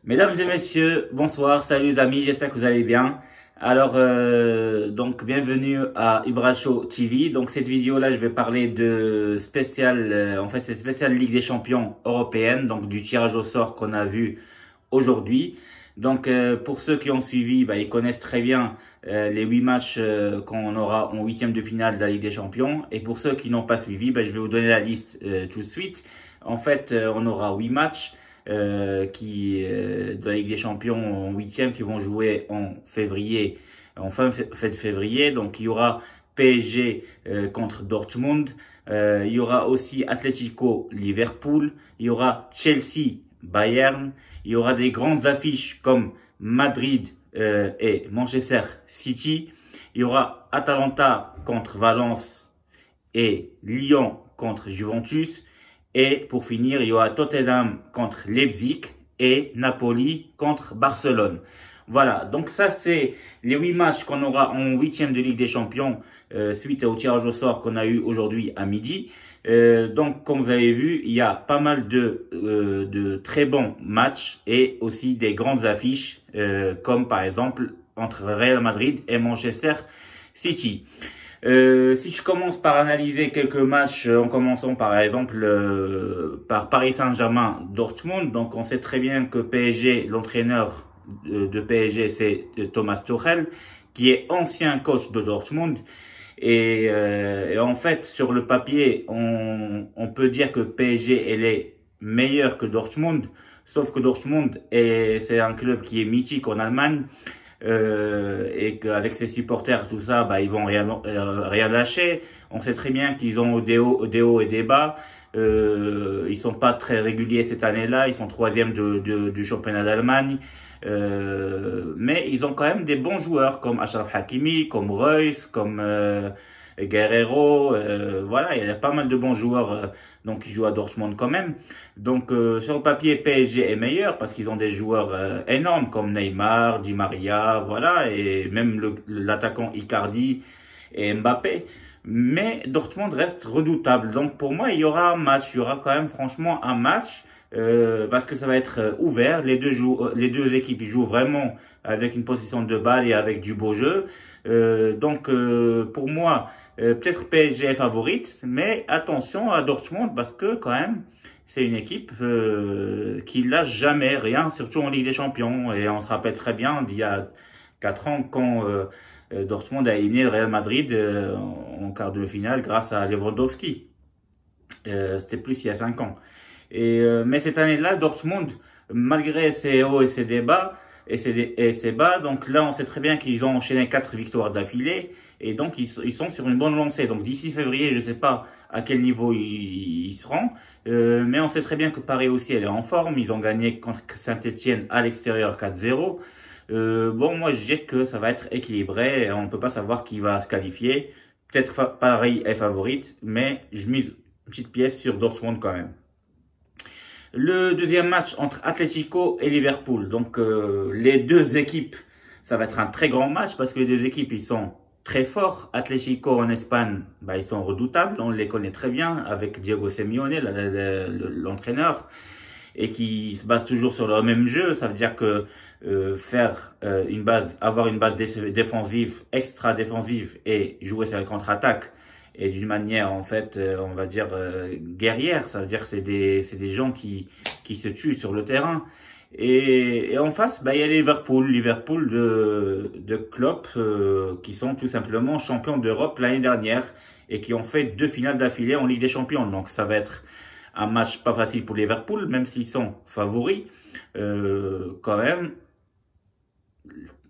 Mesdames et messieurs, bonsoir, salut les amis, j'espère que vous allez bien. Alors, donc bienvenue à Ibra Show TV. Donc cette vidéo-là, je vais parler de spécial, en fait c'est spécial Ligue des Champions européenne, donc du tirage au sort qu'on a vu aujourd'hui. Donc pour ceux qui ont suivi, ils connaissent très bien les 8 matchs qu'on aura en huitième de finale de la Ligue des Champions. Et pour ceux qui n'ont pas suivi, je vais vous donner la liste tout de suite. En fait, on aura 8 matchs. De la Ligue des Champions en huitième qui vont jouer en février, en fin de février. Donc il y aura PSG contre Dortmund, il y aura aussi Atlético Liverpool, il y aura Chelsea Bayern, il y aura des grandes affiches comme Madrid et Manchester City, il y aura Atalanta contre Valence et Lyon contre Juventus. Et pour finir, il y aura Tottenham contre Leipzig et Napoli contre Barcelone. Voilà, donc ça c'est les 8 matchs qu'on aura en huitième de Ligue des Champions suite au tirage au sort qu'on a eu aujourd'hui à midi. Donc comme vous avez vu, il y a pas mal de très bons matchs et aussi des grandes affiches comme par exemple entre Real Madrid et Manchester City. Si je commence par analyser quelques matchs, en commençant par exemple par Paris Saint-Germain-Dortmund, donc on sait très bien que PSG, l'entraîneur de PSG, c'est Thomas Tuchel, qui est ancien coach de Dortmund. Et en fait, sur le papier, on peut dire que PSG elle est meilleure que Dortmund, sauf que Dortmund c'est un club qui est mythique en Allemagne. Et qu'avec ses supporters, tout ça, ils vont rien lâcher. On sait très bien qu'ils ont des hauts et des bas. Ils sont pas très réguliers cette année-là. Ils sont troisième du championnat d'Allemagne. Mais ils ont quand même des bons joueurs comme Achraf Hakimi, comme Reus, comme Guerreiro. Voilà, il y a pas mal de bons joueurs donc qui jouent à Dortmund quand même. Donc sur le papier, PSG est meilleur parce qu'ils ont des joueurs énormes comme Neymar, Di Maria, voilà, et même l'attaquant Icardi et Mbappé. Mais Dortmund reste redoutable. Donc pour moi, il y aura un match, il y aura quand même franchement un match. Parce que ça va être ouvert, les deux équipes ils jouent vraiment avec une possession de balle et avec du beau jeu. Donc pour moi, peut-être PSG est favorite, mais attention à Dortmund parce que quand même c'est une équipe qui lâche jamais rien, surtout en Ligue des Champions. Et on se rappelle très bien d'il y a 4 ans quand Dortmund a éliminé le Real Madrid en quart de finale grâce à Lewandowski. C'était plus il y a 5 ans. Mais cette année-là, Dortmund, malgré ses hauts et ses bas, donc là, on sait très bien qu'ils ont enchaîné 4 victoires d'affilée, et donc ils sont sur une bonne lancée. Donc d'ici février, je ne sais pas à quel niveau ils seront, mais on sait très bien que Paris aussi, elle est en forme. Ils ont gagné contre Saint-Etienne à l'extérieur 4-0. Bon, moi, je dis que ça va être équilibré. On ne peut pas savoir qui va se qualifier. Peut-être Paris est favorite, mais je mise une petite pièce sur Dortmund quand même. Le deuxième match entre Atlético et Liverpool. Donc les deux équipes, ça va être un très grand match parce que les deux équipes, ils sont très forts. Atlético en Espagne, ils sont redoutables. On les connaît très bien avec Diego Simeone, l'entraîneur, et qui se base toujours sur le même jeu. Ça veut dire que avoir une base défensive, extra défensive et jouer sur la contre-attaque, et d'une manière, en fait, on va dire guerrière. Ça veut dire que c'est des gens qui se tuent sur le terrain. Et en face, il y a Liverpool de Klopp, qui sont tout simplement champions d'Europe l'année dernière et qui ont fait 2 finales d'affilée en Ligue des Champions. Donc ça va être un match pas facile pour Liverpool, même s'ils sont favoris. Quand même,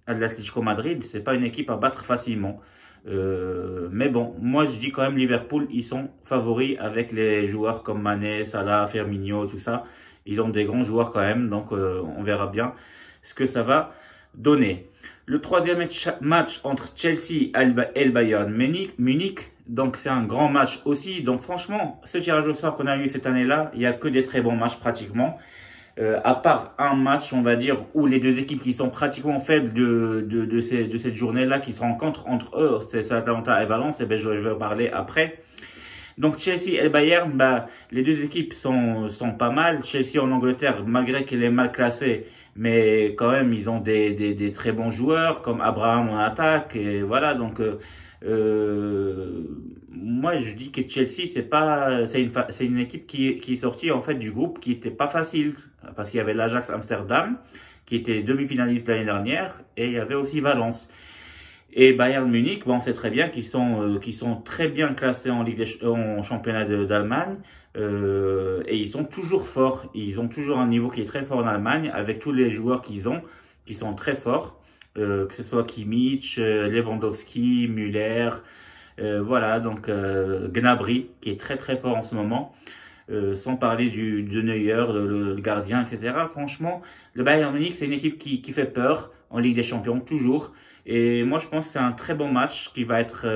l'Atlético Madrid, c'est pas une équipe à battre facilement. Mais bon, moi je dis quand même Liverpool, ils sont favoris avec les joueurs comme Mané, Salah, Firmino, tout ça. Ils ont des grands joueurs quand même, donc on verra bien ce que ça va donner. Le troisième match entre Chelsea et le Bayern Munich, donc c'est un grand match aussi. Donc franchement, ce tirage au sort qu'on a eu cette année-là, il n'y a que des très bons matchs pratiquement. À part un match, on va dire, où les deux équipes qui sont pratiquement faibles de cette journée-là, qui se rencontrent entre eux, c'est Atalanta et Valence, et je vais en parler après. Donc Chelsea et Bayern, les deux équipes sont pas mal. Chelsea en Angleterre, malgré qu'elle est mal classée, mais quand même, ils ont des très bons joueurs, comme Abraham en attaque, et voilà, donc, moi, je dis que Chelsea, c'est une équipe qui est sortie, en fait, du groupe qui était pas facile, parce qu'il y avait l'Ajax Amsterdam, qui était demi-finaliste l'année dernière, et il y avait aussi Valence. Et Bayern Munich, bon, on sait très bien qu'ils sont très bien classés en championnat d'Allemagne, et ils sont toujours forts. Ils ont toujours un niveau qui est très fort en Allemagne, avec tous les joueurs qu'ils ont, qui sont très forts, que ce soit Kimmich, Lewandowski, Müller, voilà, donc Gnabry, qui est très très fort en ce moment. Sans parler de Neuer, le gardien, etc. Franchement, le Bayern Munich, c'est une équipe qui fait peur en Ligue des Champions, toujours. Et moi, je pense que c'est un très bon match qui va être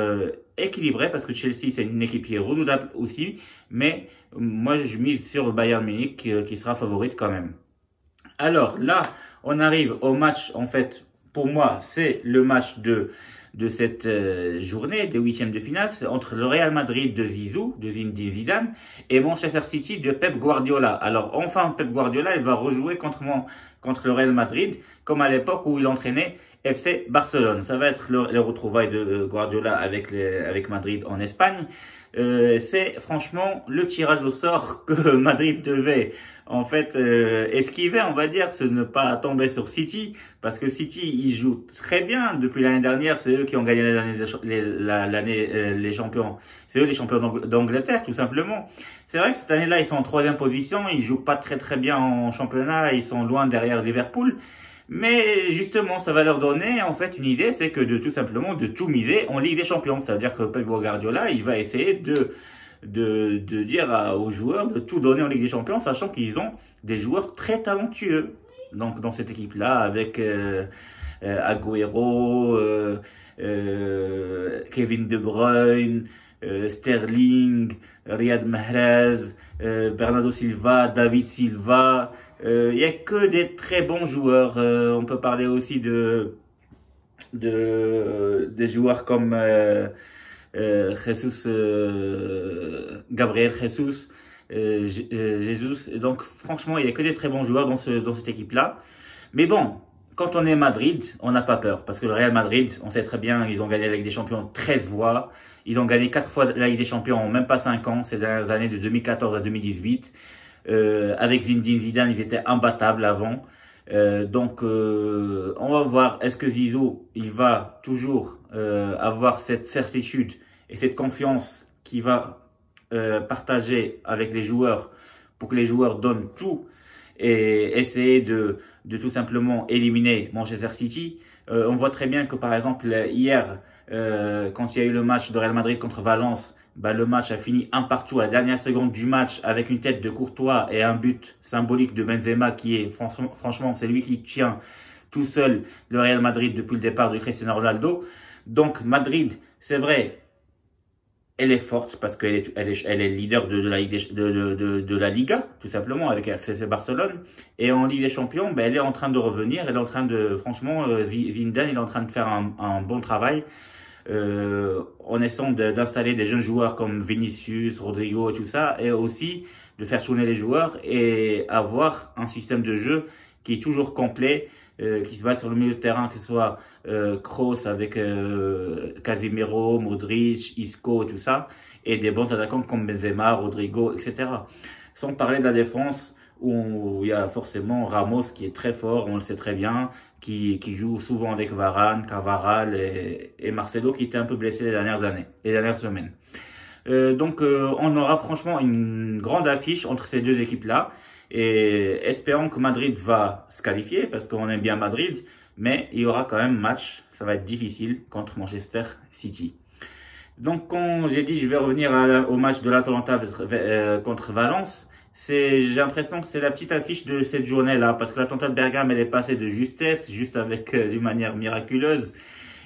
équilibré, parce que Chelsea, c'est une équipe qui est redoutable aussi. Mais moi, je mise sur le Bayern Munich qui sera favorite quand même. Alors là, on arrive au match, en fait, pour moi, c'est le match de cette journée des huitièmes de finale. C'est entre le Real Madrid de Zizou, de Zinedine Zidane, et Manchester City de Pep Guardiola. Alors enfin, Pep Guardiola, il va rejouer contre le Real Madrid, comme à l'époque où il entraînait FC Barcelone. Ça va être les retrouvailles de Guardiola avec Madrid en Espagne. C'est franchement le tirage au sort que Madrid devait en fait esquiver, on va dire, c'est ne pas tomber sur City, parce que City, ils jouent très bien depuis l'année dernière. C'est eux qui ont gagné les champions. C'est eux les champions d'Angleterre, tout simplement. C'est vrai que cette année-là, ils sont en troisième position, ils jouent pas très très bien en championnat, ils sont loin derrière Liverpool. Mais justement, ça va leur donner en fait une idée, c'est que tout simplement de tout miser en Ligue des Champions. C'est-à-dire que Pep Guardiola, il va essayer de dire aux joueurs de tout donner en Ligue des Champions, sachant qu'ils ont des joueurs très talentueux. Donc dans cette équipe-là, avec Agüero, Kevin De Bruyne, Sterling, Riyad Mahrez, Bernardo Silva, David Silva, il y a que des très bons joueurs. On peut parler aussi des joueurs comme Gabriel Jesus, Jesus. Donc franchement, il y a que des très bons joueurs dans cette équipe-là. Mais bon, quand on est Madrid, on n'a pas peur, parce que le Real Madrid, on sait très bien, ils ont gagné la Ligue des Champions 13 fois. Ils ont gagné 4 fois la Ligue des Champions en même pas 5 ans, ces dernières années de 2014 à 2018. Avec Zinedine Zidane, ils étaient imbattables avant. Donc, on va voir, est-ce que Zizou, il va toujours avoir cette certitude et cette confiance qu'il va partager avec les joueurs pour que les joueurs donnent tout et essayer de tout simplement éliminer Manchester City. On voit très bien que par exemple hier, quand il y a eu le match de Real Madrid contre Valence, bah, le match a fini 1-1 à la dernière seconde du match avec une tête de Courtois et un but symbolique de Benzema qui est franchement c'est lui qui tient tout seul le Real Madrid depuis le départ de Cristiano Ronaldo. Donc Madrid, c'est vrai, elle est forte parce qu'elle est leader de la Liga, tout simplement, avec FC Barcelone. Et en Ligue des Champions, ben, elle est en train de revenir. Elle est en train de, franchement, Zidane, il est en train de faire un bon travail. En essayant d'installer des jeunes joueurs comme Vinicius, Rodrigo et tout ça. Et aussi de faire tourner les joueurs et avoir un système de jeu qui est toujours complet, qui se base sur le milieu de terrain, que ce soit Kroos avec Casemiro, Modric, Isco, tout ça, et des bons attaquants comme Benzema, Rodrigo, etc. Sans parler de la défense où il y a forcément Ramos qui est très fort, on le sait très bien, qui joue souvent avec Varane, Carvajal et Marcelo qui était un peu blessé les dernières semaines. Donc on aura franchement une grande affiche entre ces deux équipes-là. Et espérons que Madrid va se qualifier, parce qu'on aime bien Madrid, mais il y aura quand même match, ça va être difficile contre Manchester City. Donc, quand j'ai dit je vais revenir au match de l'Atalanta contre Valence, j'ai l'impression que c'est la petite affiche de cette journée-là, parce que l'Atalanta de Bergame, elle est passée de justesse, juste avec d'une manière miraculeuse.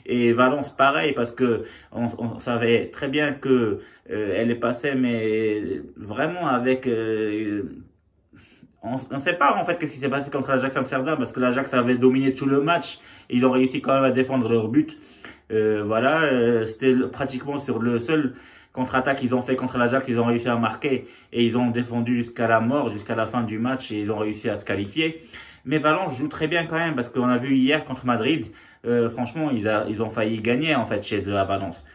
Et Valence, pareil, parce que on savait très bien que elle est passée, mais vraiment avec... on ne sait pas en fait qu'est-ce qui s'est passé contre l'Ajax Amsterdam, parce que l'Ajax avait dominé tout le match et ils ont réussi quand même à défendre leur but. Voilà, c'était pratiquement sur le seul contre-attaque qu'ils ont fait contre l'Ajax, ils ont réussi à marquer et ils ont défendu jusqu'à la mort, jusqu'à la fin du match, et ils ont réussi à se qualifier. Mais Valence joue très bien quand même, parce qu'on a vu hier contre Madrid, franchement, ils ont failli gagner en fait chez eux à Valence.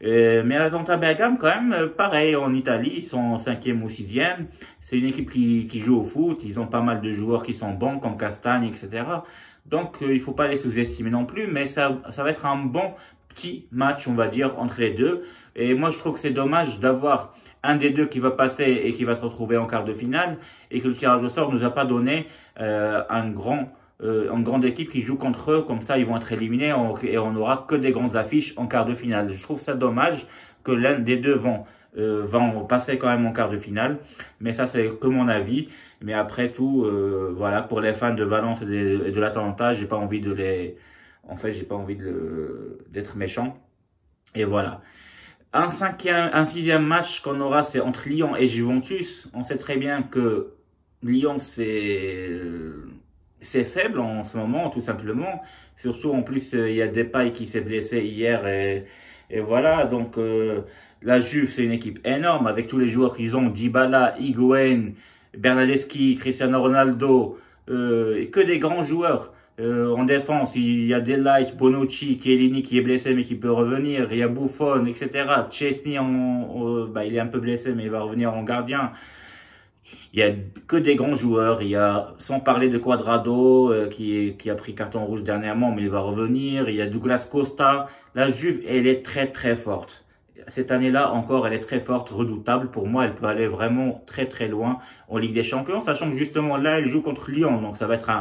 Mais l'Atalanta Bergame, quand même, pareil, en Italie, ils sont 5e ou 6e. C'est une équipe qui joue au foot. Ils ont pas mal de joueurs qui sont bons, comme Castagne, etc. Donc, il faut pas les sous-estimer non plus. Mais ça va être un bon petit match, on va dire, entre les deux. Et moi, je trouve que c'est dommage d'avoir un des deux qui va passer et qui va se retrouver en quart de finale. Et que le tirage au sort nous a pas donné une grande équipe qui joue contre eux, comme ça ils vont être éliminés et on n'aura que des grandes affiches en quart de finale. Je trouve ça dommage que l'un des deux vont passer quand même en quart de finale, mais ça c'est que mon avis. Mais après tout, voilà, pour les fans de Valence et de l'Atalanta, j'ai pas envie d'être méchant. Et voilà. Un sixième match qu'on aura, c'est entre Lyon et Juventus. On sait très bien que Lyon c'est faible en ce moment, tout simplement. Surtout, en plus, il y a Depay qui s'est blessé hier et voilà. Donc, la Juve, c'est une équipe énorme avec tous les joueurs qu'ils ont. Dybala, Higuaín, Bernardeschi, Cristiano Ronaldo, et que des grands joueurs. En défense, il y a Delight, Bonucci, Chiellini qui est blessé mais qui peut revenir. Il y a Buffon, etc. Chesney, il est un peu blessé mais il va revenir en gardien. Il y a que des grands joueurs. Il y a, sans parler de Cuadrado, qui a pris carton rouge dernièrement, mais il va revenir. Il y a Douglas Costa. La Juve, elle est très très forte. Cette année-là encore, elle est très forte, redoutable. Pour moi, elle peut aller vraiment très très loin en Ligue des Champions, sachant que justement là, elle joue contre Lyon. Donc ça va être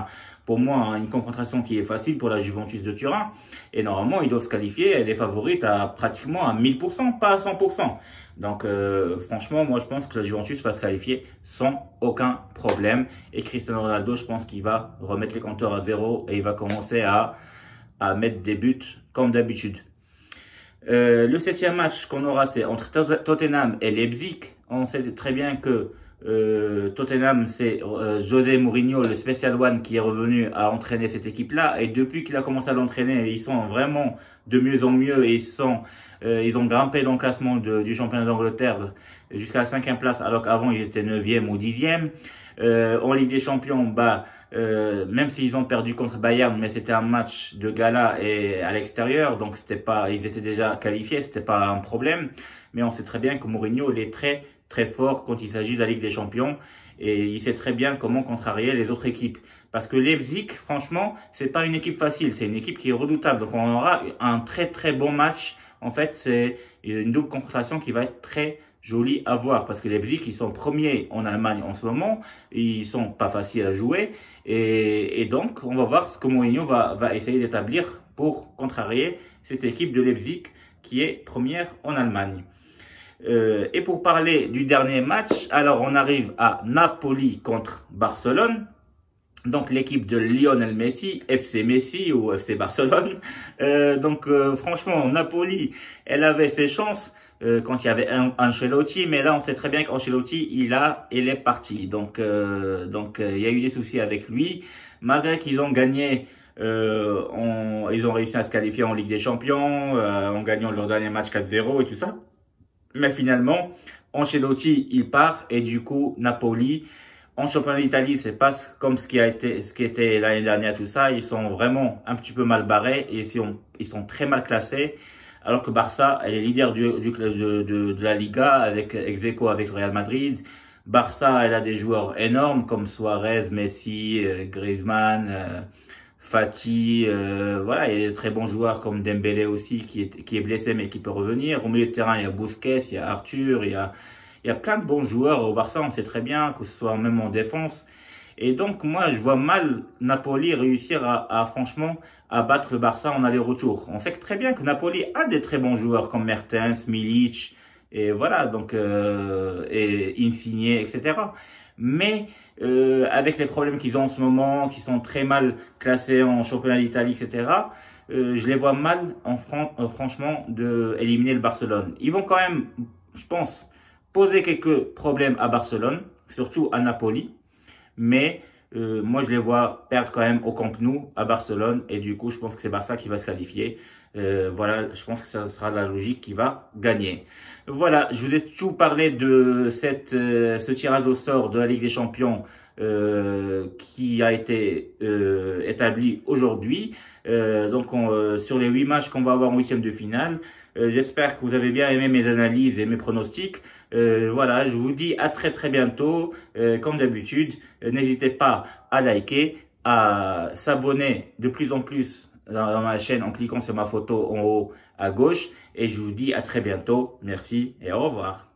pour moi une confrontation qui est facile pour la Juventus de Turin. Et normalement, ils doivent se qualifier. Elle est favorite à pratiquement à 1000%, pas à 100%. Donc franchement, moi je pense que la Juventus va se qualifier sans aucun problème. Et Cristiano Ronaldo, je pense qu'il va remettre les compteurs à zéro et il va commencer à mettre des buts comme d'habitude. Le septième match qu'on aura, c'est entre Tottenham et Leipzig. On sait très bien que Tottenham, c'est José Mourinho, le Special One, qui est revenu à entraîner cette équipe-là. Et depuis qu'il a commencé à l'entraîner, ils sont vraiment de mieux en mieux. Et ils ont grimpé dans le classement du championnat d'Angleterre jusqu'à la 5e place, alors qu'avant ils étaient 9e ou 10e. En Ligue des Champions, même s'ils ont perdu contre Bayern, mais c'était un match de gala et à l'extérieur, donc ils étaient déjà qualifiés, c'était pas un problème. Mais on sait très bien que Mourinho, il est très très fort quand il s'agit de la Ligue des Champions et il sait très bien comment contrarier les autres équipes. Parce que Leipzig, franchement, c'est pas une équipe facile, c'est une équipe qui est redoutable. Donc on aura un très très bon match. En fait, c'est une double confrontation qui va être très jolie à voir parce que les Leipzig, ils sont premiers en Allemagne en ce moment, ils sont pas faciles à jouer et donc on va voir ce que Mourinho va essayer d'établir pour contrarier cette équipe de Leipzig qui est première en Allemagne. Et pour parler du dernier match, alors on arrive à Napoli contre Barcelone. Donc l'équipe de Lionel Messi, FC Messi ou FC Barcelone. Franchement, Napoli, elle avait ses chances quand il y avait Ancelotti, mais là on sait très bien qu'Ancelotti il est parti. Donc il y a eu des soucis avec lui, malgré qu'ils ont gagné. Ils ont réussi à se qualifier en Ligue des Champions en gagnant leur dernier match 4-0 et tout ça. Mais finalement, Ancelotti il part et du coup Napoli en championnat d'Italie, c'est pas comme ce qui était l'année dernière, tout ça. Ils sont vraiment un petit peu mal barrés et ils sont très mal classés. Alors que Barça, elle est leader de la Liga avec ex-aequo avec le Real Madrid. Barça, elle a des joueurs énormes comme Suarez, Messi, Griezmann, Fati. Voilà, il y a des très bons joueurs comme Dembélé aussi qui est blessé mais qui peut revenir. Au milieu de terrain, il y a Busquets, il y a Arthur, il y a plein de bons joueurs au Barça, on sait très bien, que ce soit même en défense. Et donc, moi, je vois mal Napoli réussir franchement, à battre le Barça en aller-retour. On sait que très bien que Napoli a des très bons joueurs comme Mertens, Milic, et voilà, donc, et Insigne, etc. Mais, avec les problèmes qu'ils ont en ce moment, qui sont très mal classés en championnat d'Italie, etc., je les vois mal, franchement, éliminer le Barcelone. Ils vont quand même, je pense, poser quelques problèmes à Barcelone, surtout à Napoli. Mais moi, je les vois perdre quand même au Camp Nou à Barcelone. Et du coup, je pense que c'est Barça qui va se qualifier. Voilà, je pense que ça sera la logique qui va gagner. Voilà, je vous ai tout parlé de ce tirage au sort de la Ligue des Champions qui a été établi aujourd'hui. Sur les 8 matchs qu'on va avoir en huitième de finale, j'espère que vous avez bien aimé mes analyses et mes pronostics. Voilà, je vous dis à très bientôt. Comme d'habitude, n'hésitez pas à liker, à s'abonner de plus en plus dans ma chaîne en cliquant sur ma photo en haut à gauche. Et je vous dis à très bientôt. Merci et au revoir.